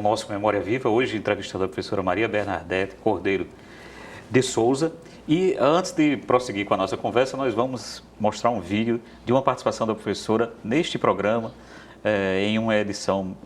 o nosso Memória Viva, hoje entrevistando a professora Maria Bernadette Cordeiro de Souza. E antes de prosseguir com a nossa conversa, nós vamos mostrar um vídeo de uma participação da professora neste programa, em uma edição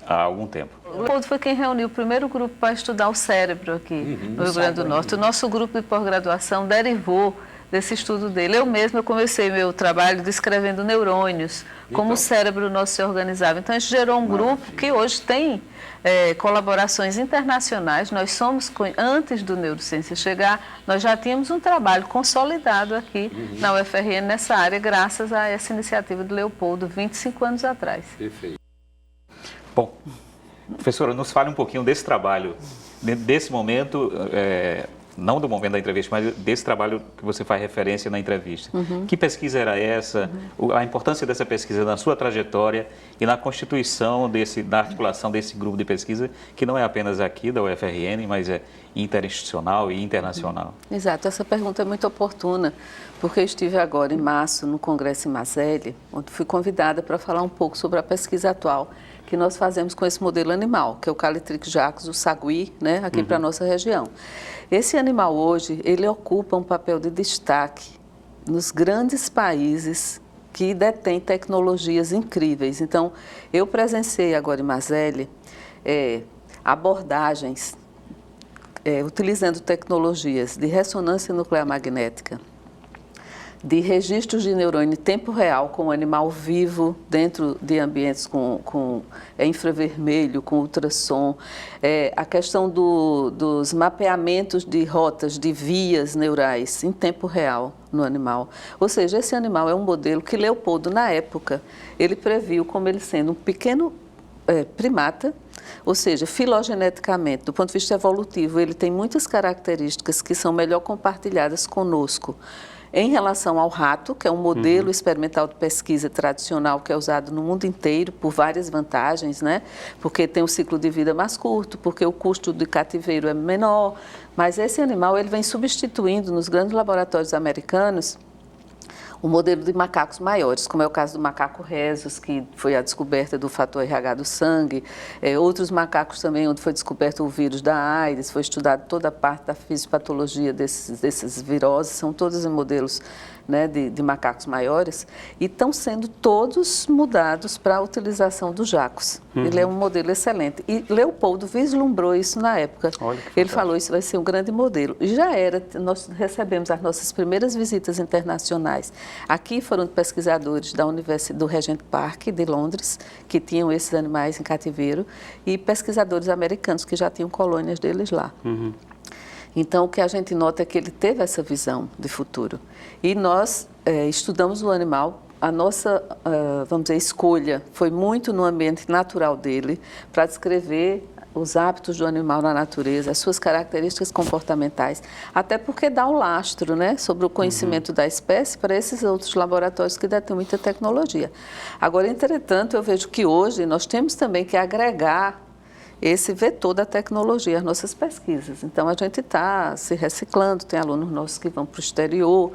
há algum tempo. O Leopoldo foi quem reuniu o primeiro grupo para estudar o cérebro aqui no Rio Grande do Norte. O nosso grupo de pós-graduação derivou desse estudo dele. Eu comecei meu trabalho descrevendo neurônios, como o cérebro nosso se organizava. Então, isso gerou um grupo que hoje tem colaborações internacionais. Nós somos, antes do Neurociência chegar, nós já tínhamos um trabalho consolidado aqui na UFRN nessa área, graças a essa iniciativa do Leopoldo, 25 anos atrás. Perfeito. Bom, professora, nos fale um pouquinho desse trabalho, desse momento, não do momento da entrevista, mas desse trabalho que você faz referência na entrevista. Que pesquisa era essa? A importância dessa pesquisa na sua trajetória e na constituição da articulação desse grupo de pesquisa, que não é apenas aqui da UFRN, mas é interinstitucional e internacional. Exato, essa pergunta é muito oportuna, porque eu estive agora em março no Congresso em Marseille, onde fui convidada para falar um pouco sobre a pesquisa atual que nós fazemos com esse modelo animal, que é o Calitrix jacus, o sagui, né, aqui para a nossa região. Esse animal hoje, ele ocupa um papel de destaque nos grandes países que detêm tecnologias incríveis. Então, eu presenciei agora em Marseille abordagens utilizando tecnologias de ressonância nuclear magnética, de registros de neurônio em tempo real com o animal vivo dentro de ambientes com infravermelho, com ultrassom, a questão dos mapeamentos de rotas, de vias neurais em tempo real no animal. Ou seja, esse animal é um modelo que Leopoldo, na época, ele previu como ele sendo um pequeno primata, ou seja, filogeneticamente, do ponto de vista evolutivo, ele tem muitas características que são melhor compartilhadas conosco. Em relação ao rato, que é um modelo experimental de pesquisa tradicional que é usado no mundo inteiro por várias vantagens, né? Porque tem um ciclo de vida mais curto, porque o custo de cativeiro é menor, mas esse animal ele vem substituindo nos grandes laboratórios americanos o modelo de macacos maiores, como é o caso do macaco rhesus, que foi a descoberta do fator RH do sangue, outros macacos também, onde foi descoberto o vírus da AIDS, foi estudado toda a parte da fisiopatologia desses viroses, são todos em modelos, né, de macacos maiores, e estão sendo todos mudados para a utilização do jacus. Ele é um modelo excelente. E Leopoldo vislumbrou isso na época. Ele falou, isso vai ser um grande modelo. E já era, nós recebemos as nossas primeiras visitas internacionais. Aqui foram pesquisadores do Regent Park, de Londres, que tinham esses animais em cativeiro, e pesquisadores americanos, que já tinham colônias deles lá. Então, o que a gente nota é que ele teve essa visão de futuro. E nós estudamos o animal, a nossa, vamos dizer, escolha foi muito no ambiente natural dele, para descrever os hábitos do animal na natureza, as suas características comportamentais, até porque dá um lastro, né, sobre o conhecimento da espécie para esses outros laboratórios que detêm muita tecnologia. Agora, entretanto, eu vejo que hoje nós temos também que agregar esse vetor da tecnologia às nossas pesquisas. Então, a gente está se reciclando, tem alunos nossos que vão para o exterior,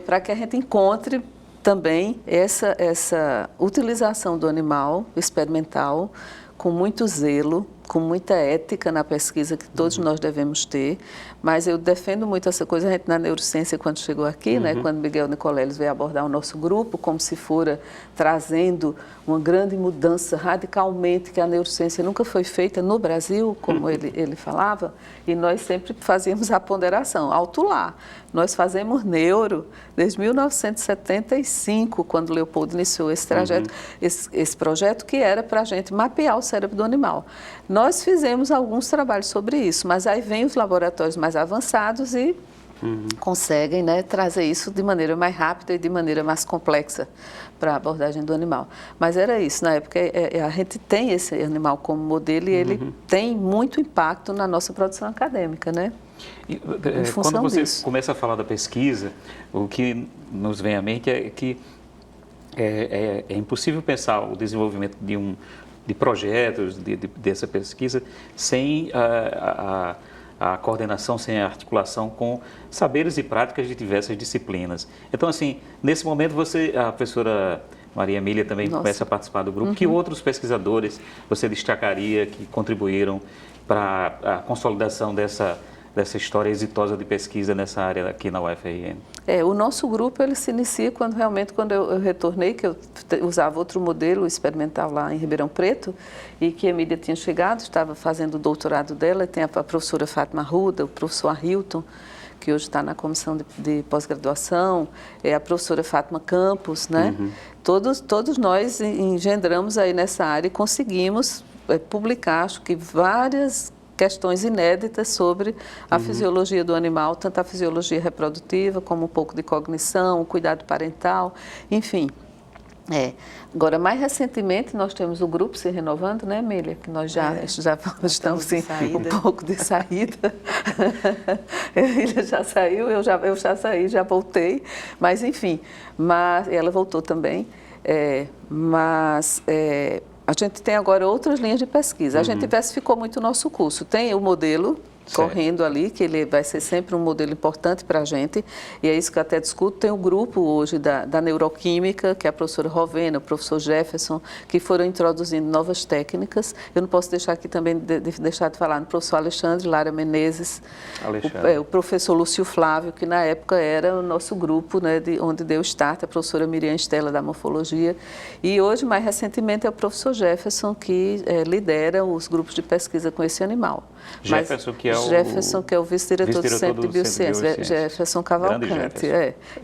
para que a gente encontre também essa utilização do animal experimental com muito zelo, com muita ética na pesquisa que todos nós devemos ter, mas eu defendo muito essa coisa. A gente na neurociência, quando chegou aqui, né, quando Miguel Nicoleles veio abordar o nosso grupo, como se fora trazendo uma grande mudança radicalmente, que a neurociência nunca foi feita no Brasil, como ele falava, e nós sempre fazíamos a ponderação, alto lá. Nós fazemos neuro desde 1975, quando Leopoldo iniciou esse trajeto, esse projeto que era para a gente mapear o cérebro do animal. Nós fizemos alguns trabalhos sobre isso, mas aí vem os laboratórios mais avançados e conseguem, né, trazer isso de maneira mais rápida e de maneira mais complexa para a abordagem do animal. Mas era isso, na época a gente tem esse animal como modelo e ele tem muito impacto na nossa produção acadêmica, né? E, quando você começa a falar da pesquisa, o que nos vem à mente é que é impossível pensar o desenvolvimento de projetos dessa pesquisa sem a coordenação, sem a articulação com saberes e práticas de diversas disciplinas. Então, assim, nesse momento a professora Maria Emília também começa a participar do grupo. Que outros pesquisadores você destacaria que contribuíram para a consolidação dessa história exitosa de pesquisa nessa área aqui na UFRN? O nosso grupo ele se inicia quando eu retornei, que eu usava outro modelo experimental lá em Ribeirão Preto, e que a Emília tinha chegado, estava fazendo o doutorado dela, e tem a professora Fátima Arruda, o professor Arilton, que hoje está na comissão de pós-graduação, a professora Fátima Campos, né? Todos nós engendramos aí nessa área e conseguimos publicar, acho que várias questões inéditas sobre a fisiologia do animal, tanto a fisiologia reprodutiva, como um pouco de cognição, cuidado parental, enfim. Agora, mais recentemente, nós temos o grupo se renovando, né, Emília? Que nós já estamos sim, um pouco de saída. A Emília já saiu, eu já saí, já voltei. Mas, enfim, ela voltou também. A gente tem agora outras linhas de pesquisa. A gente diversificou muito o nosso curso. Tem o modelo correndo ali, que ele vai ser sempre um modelo importante para a gente, e é isso que eu até discuto. Tem o grupo hoje da neuroquímica, que é a professora Rovena, o professor Jefferson, que foram introduzindo novas técnicas. Eu não posso deixar aqui também deixar de falar no professor Alexandre, Lara Menezes, o professor Lúcio Flávio, que na época era o nosso grupo, né, onde deu start, a professora Miriam Estela da morfologia, e hoje, mais recentemente, é o professor Jefferson, que lidera os grupos de pesquisa com esse animal. Jefferson, que é o vice-diretor do Centro de Biociência, Jefferson Cavalcante.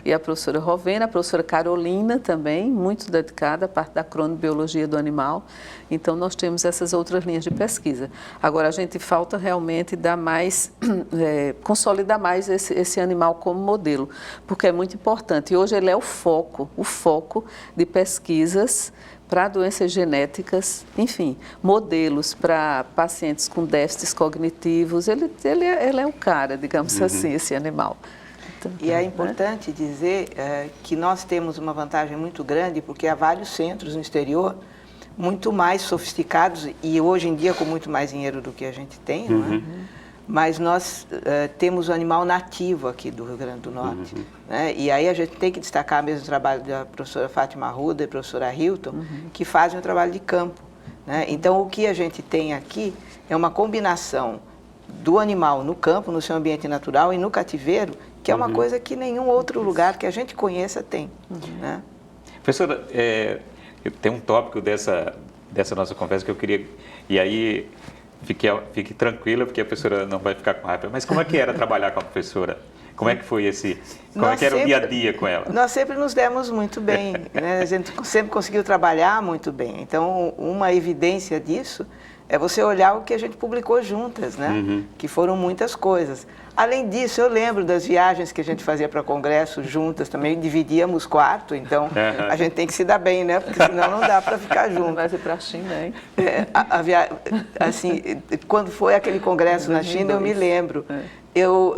E a professora Rovena, a professora Carolina também, muito dedicada à parte da cronobiologia do animal. Então, nós temos essas outras linhas de pesquisa. Agora, a gente falta realmente dar mais, consolidar mais esse animal como modelo, porque é muito importante. E hoje ele é o foco de pesquisas para doenças genéticas, enfim, modelos para pacientes com déficits cognitivos. Ele é o cara, digamos assim, esse animal. Então, e é importante dizer que nós temos uma vantagem muito grande, porque há vários centros no exterior muito mais sofisticados e hoje em dia com muito mais dinheiro do que a gente tem, não é? Mas nós temos o animal nativo aqui do Rio Grande do Norte. Né? E aí a gente tem que destacar mesmo o trabalho da professora Fátima Arruda e da professora Hilton, que fazem um trabalho de campo. Né? Então, o que a gente tem aqui é uma combinação do animal no campo, no seu ambiente natural e no cativeiro, que é uma coisa que nenhum outro lugar que a gente conheça tem. Né? Professora, tem um tópico dessa nossa conversa que eu queria... E aí... Fique tranquila, porque a professora não vai ficar com raiva. Mas como é que era trabalhar com a professora? Como é que foi como é que era o dia a dia com ela? Nós sempre nos demos muito bem, né? A gente sempre conseguiu trabalhar muito bem. Então, uma evidência disso é você olhar o que a gente publicou juntas, né? Que foram muitas coisas. Além disso, eu lembro das viagens que a gente fazia para congresso juntas também, dividíamos quarto, então a gente tem que se dar bem, né? Porque senão não dá para ficar junto. Vai ser para a China, hein? Assim, quando foi aquele congresso na China, eu me lembro.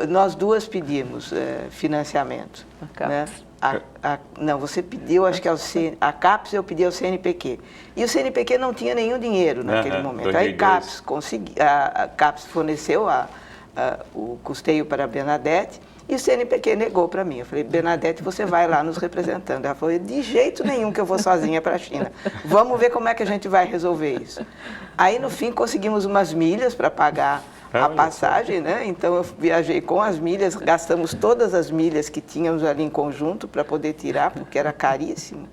Nós duas pedimos financiamento. A CAPES. Né? Não, você pediu, acho que a CAPES eu pedi ao CNPq. E o CNPq não tinha nenhum dinheiro naquele momento. 2002. Aí a CAPES forneceu o custeio para a Bernadette e o CNPq negou para mim. Eu falei, Bernadette, você vai lá nos representando. Ela falou, de jeito nenhum que eu vou sozinha para a China. Vamos ver como é que a gente vai resolver isso. Aí, no fim, conseguimos umas milhas para pagar a passagem, né? Então, eu viajei com as milhas, gastamos todas as milhas que tínhamos ali em conjunto para poder tirar, porque era caríssimo.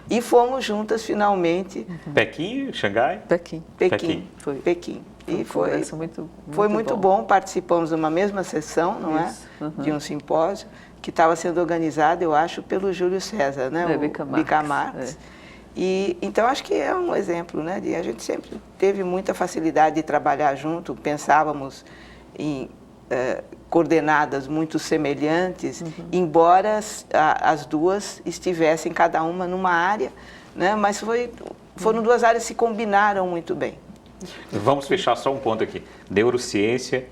E fomos juntas, finalmente. Pequim, Xangai? Pequim. Foi. Pequim. E foi muito bom. Participamos de uma mesma sessão, não é? De um simpósio, que estava sendo organizado, eu acho, pelo Júlio César, né? O Bica Marques. E, então, acho que é um exemplo, né? A gente sempre teve muita facilidade de trabalhar junto, pensávamos em coordenadas muito semelhantes, embora as duas estivessem cada uma numa área, né? Mas foram duas áreas que se combinaram muito bem. Vamos fechar só um ponto aqui. Neurociência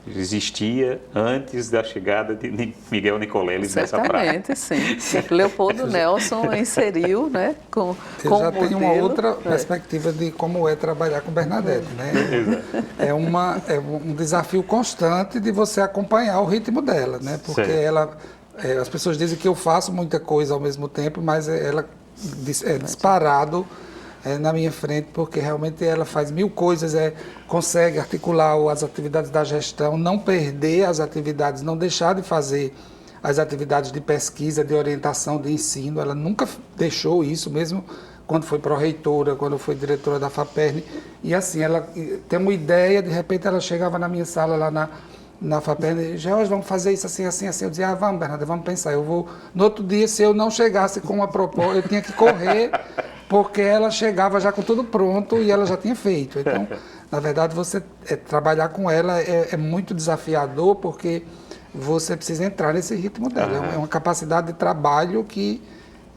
existia antes da chegada de Miguel Nicoleles nessa praia. Certamente, sim. Leopoldo Nelson inseriu, né, com Eu já tenho uma outra perspectiva de como é trabalhar com Bernadette, né? É um desafio constante de você acompanhar o ritmo dela, né? Porque as pessoas dizem que eu faço muita coisa ao mesmo tempo, mas ela disparado na minha frente, porque realmente ela faz 1000 coisas, consegue articular as atividades da gestão, não perder as atividades, não deixar de fazer as atividades de pesquisa, de orientação, de ensino. Ela nunca deixou isso, mesmo quando foi pró-reitora, quando foi diretora da FAPERN. E assim, ela tem uma ideia, de repente ela chegava na minha sala lá na FAPERN, George, vamos fazer isso assim, assim, assim. Eu dizia, vamos, Bernardo, vamos pensar. Eu vou. No outro dia, se eu não chegasse com uma proposta, eu tinha que correr, porque ela chegava já com tudo pronto e ela já tinha feito. Então, na verdade, você trabalhar com ela é muito desafiador, porque você precisa entrar nesse ritmo dela. É uma capacidade de trabalho que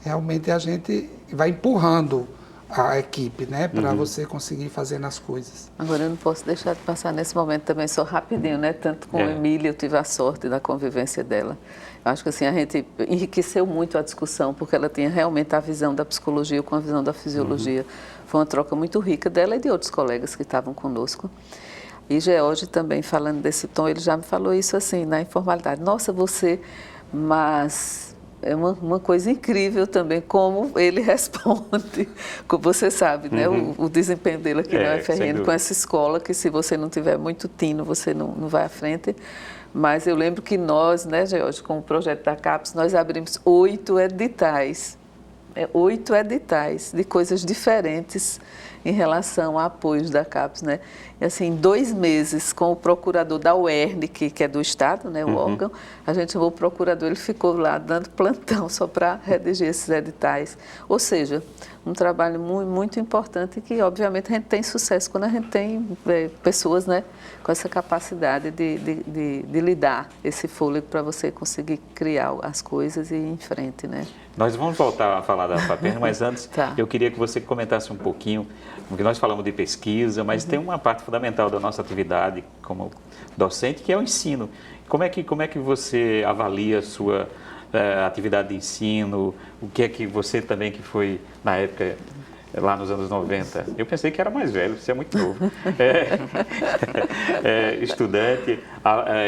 realmente a gente vai empurrando a equipe, né, para você conseguir fazer as coisas. Agora, eu não posso deixar de passar nesse momento também, só rapidinho, né? Tanto com a Emília, eu tive a sorte da convivência dela. Eu acho que assim, a gente enriqueceu muito a discussão, porque ela tinha realmente a visão da psicologia com a visão da fisiologia. Foi uma troca muito rica dela e de outros colegas que estavam conosco. E George também, falando desse tom, ele já me falou isso assim, na informalidade. Nossa, mas é uma coisa incrível também como ele responde. Como você sabe, né? O desempenho dele aqui na UFRN com essa escola, que se você não tiver muito tino, você não vai à frente. Mas eu lembro que nós, né, George, com o projeto da CAPES, nós abrimos 8 editais. 8 editais de coisas diferentes em relação a apoios da CAPES, né? E assim, em 2 meses, com o procurador da UERN, que é do Estado, né, o órgão, a gente chamou o procurador, ele ficou lá dando plantão só para redigir esses editais. Ou seja, um trabalho muito, muito importante que, obviamente, a gente tem sucesso quando a gente tem pessoas, né, com essa capacidade de lidar, esse fôlego para você conseguir criar as coisas e ir em frente, né? Nós vamos voltar a falar da FAPERN, mas antes eu queria que você comentasse um pouquinho, porque nós falamos de pesquisa, mas tem uma parte fundamental da nossa atividade como docente, que é o ensino. Como é que você avalia a sua atividade de ensino? O que é que você também, que foi na época, lá nos anos 90, eu pensei que era mais velho, você é muito novo, estudante,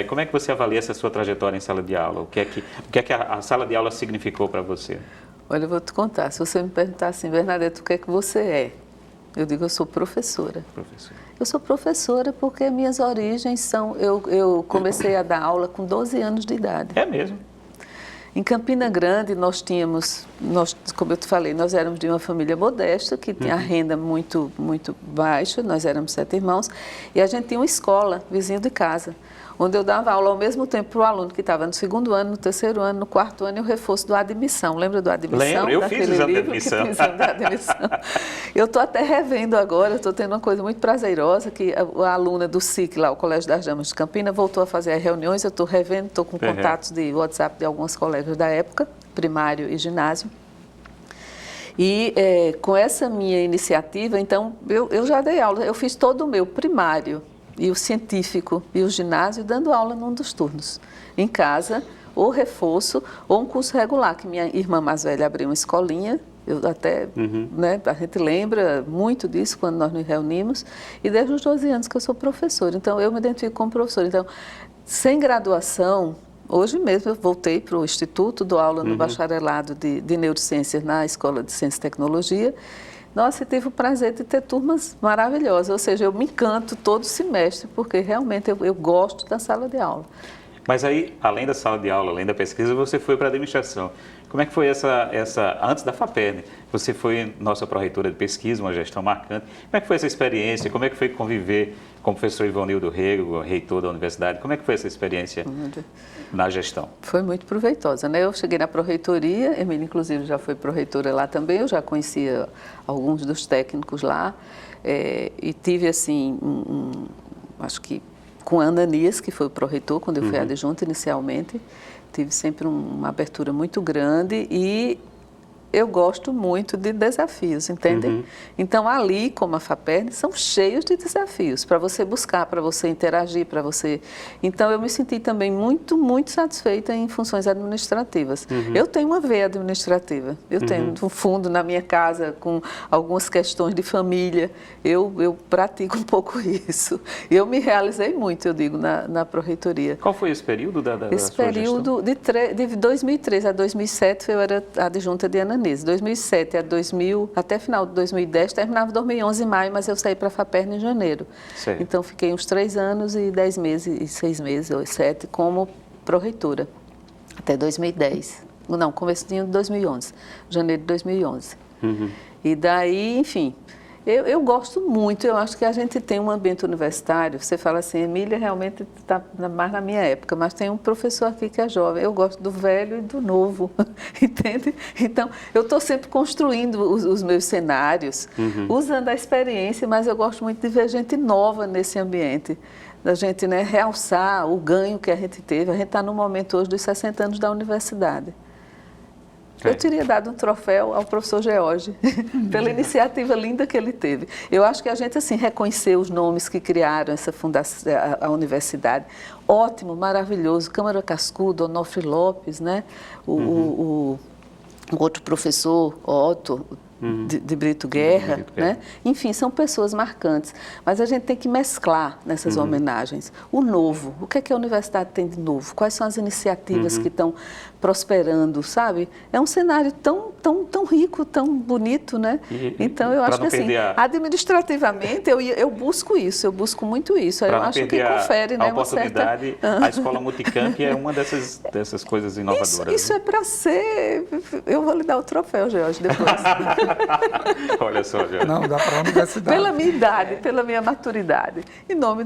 como é que você avalia essa sua trajetória em sala de aula? O que é que a sala de aula significou para você? Olha, eu vou te contar, se você me perguntar assim, Bernadette, o que é que você é? Eu digo, eu sou professora. Eu sou professora porque minhas origens são, eu comecei a dar aula com 12 anos de idade. É mesmo? Em Campina Grande, como eu te falei, nós éramos de uma família modesta, que tinha a renda muito, muito baixa, nós éramos 7 irmãos, e a gente tinha uma escola, vizinho de casa, onde eu dava aula ao mesmo tempo para o aluno que estava no 2º ano, no 3º ano, no 4º ano, e o reforço do admissão. Lembra do admissão? Lembro, eu fiz exame de admissão. Eu estou até revendo agora, estou tendo uma coisa muito prazerosa, que a aluna do SIC, lá, o Colégio das Damas de Campina, voltou a fazer as reuniões, eu estou revendo, estou com contatos de WhatsApp de algumas colegas da época, primário e ginásio. E com essa minha iniciativa, então, eu já dei aula, eu fiz todo o meu primário, e o científico e o ginásio dando aula num dos turnos. Em casa, ou reforço, ou um curso regular, que minha irmã mais velha abriu uma escolinha, eu até, né, a gente lembra muito disso quando nós nos reunimos, e desde os 12 anos que eu sou professora, então eu me identifico como professora. Então, sem graduação, hoje mesmo eu voltei para o Instituto, dou aula no bacharelado de Neurociências na Escola de Ciência e Tecnologia. Nossa, eu tive o prazer de ter turmas maravilhosas, ou seja, eu me encanto todo semestre, porque realmente eu gosto da sala de aula. Mas aí, além da sala de aula, além da pesquisa, você foi para a administração. Como é que foi antes da FAPERN, você foi nossa pró-reitora de pesquisa, uma gestão marcante. Como é que foi essa experiência? Como é que foi conviver com o professor Ivanildo Rego, reitor da universidade? Como é que foi essa experiência na gestão? Foi muito proveitosa, né? Eu cheguei na pró-reitoria, Emília, inclusive, já foi pró-reitora lá também, eu já conhecia alguns dos técnicos lá, e tive, assim, acho que com a Ananias, que foi o pró-reitor, quando eu fui adjunta inicialmente, tive sempre uma abertura muito grande e eu gosto muito de desafios, entende? Então, ali, como a FAPERN, são cheios de desafios para você buscar, para você interagir, para você... Então, eu me senti também muito, muito satisfeita em funções administrativas. Eu tenho uma veia administrativa, eu tenho um fundo na minha casa com algumas questões de família, eu pratico um pouco isso. Eu me realizei muito, eu digo, na pró-reitoria. Qual foi esse período da esse período, de 2003 a 2007, eu era adjunta de Ananias. Menezes, 2007 até final de 2010, terminava em 2011 em maio, mas eu saí para a FAPERN em janeiro. Certo. Então, fiquei uns 3 anos e 10 meses, e 6 meses, ou 7, como pró-reitora, até 2010. Não, comecinho de 2011, janeiro de 2011. E daí, enfim, eu gosto muito, eu acho que a gente tem um ambiente universitário, você fala assim, Emília realmente está mais na minha época, mas tem um professor aqui que é jovem, eu gosto do velho e do novo, entende? Então, eu estou sempre construindo os meus cenários, usando a experiência, mas eu gosto muito de ver gente nova nesse ambiente, da gente, né, realçar o ganho que a gente teve. A gente está no momento hoje dos 60 anos da universidade. Eu teria dado um troféu ao professor George, pela iniciativa linda que ele teve. Eu acho que a gente, assim, reconheceu os nomes que criaram essa fundação, a universidade. Ótimo, maravilhoso. Câmara Cascudo, Onofre Lopes, né? O outro professor, Otto, de Brito Guerra, né? Enfim, são pessoas marcantes. Mas a gente tem que mesclar nessas homenagens. O novo, o que é que a universidade tem de novo? Quais são as iniciativas que estão prosperando, sabe? É um cenário tão rico, tão bonito, né? Então, eu acho que, assim, administrativamente, eu busco isso, eu busco muito isso. Eu acho que confere, né? A oportunidade, a escola multicamp é uma dessas coisas inovadoras. Isso é para ser... Eu vou lhe dar o troféu, George, depois. Olha só, George. Não, dá para a universidade. Pela minha idade, pela minha maturidade. Em nome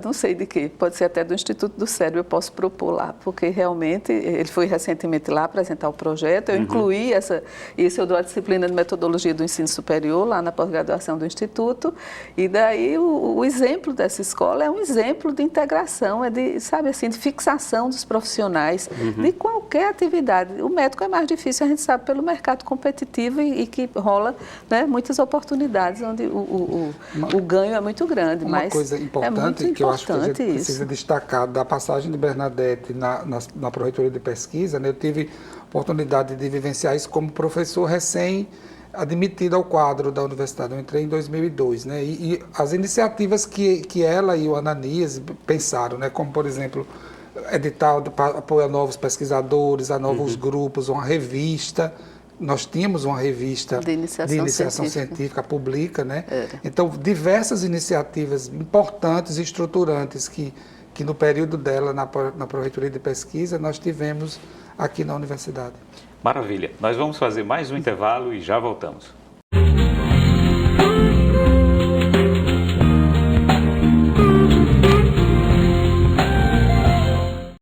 não sei de quê, pode ser até do Instituto do Cérebro, eu posso propor lá, porque realmente ele foi recentemente lá apresentar o projeto, eu incluí isso eu dou a disciplina de metodologia do ensino superior lá na pós-graduação do Instituto, e daí o exemplo dessa escola é um exemplo de integração, sabe assim, de fixação dos profissionais de qualquer atividade. O médico é mais difícil, a gente sabe, pelo mercado competitivo e que rola, né, muitas oportunidades onde o ganho é muito grande. Uma mas coisa importante, é muito que eu acho que a gente isso. precisa destacar da passagem de Bernadette na Pró-Reitoria de Pesquisa, né, eu tive oportunidade de vivenciar isso como professor recém-admitido ao quadro da universidade. Eu entrei em 2002, né, e as iniciativas que ela e o Ananias pensaram, né, como, por exemplo, edital de apoio a novos pesquisadores, a novos grupos, uma revista. Nós tínhamos uma revista de iniciação científica pública, né? Então, diversas iniciativas importantes e estruturantes que no período dela, na Pró-Reitoria de Pesquisa, nós tivemos aqui na universidade. Maravilha. Nós vamos fazer mais um intervalo e já voltamos.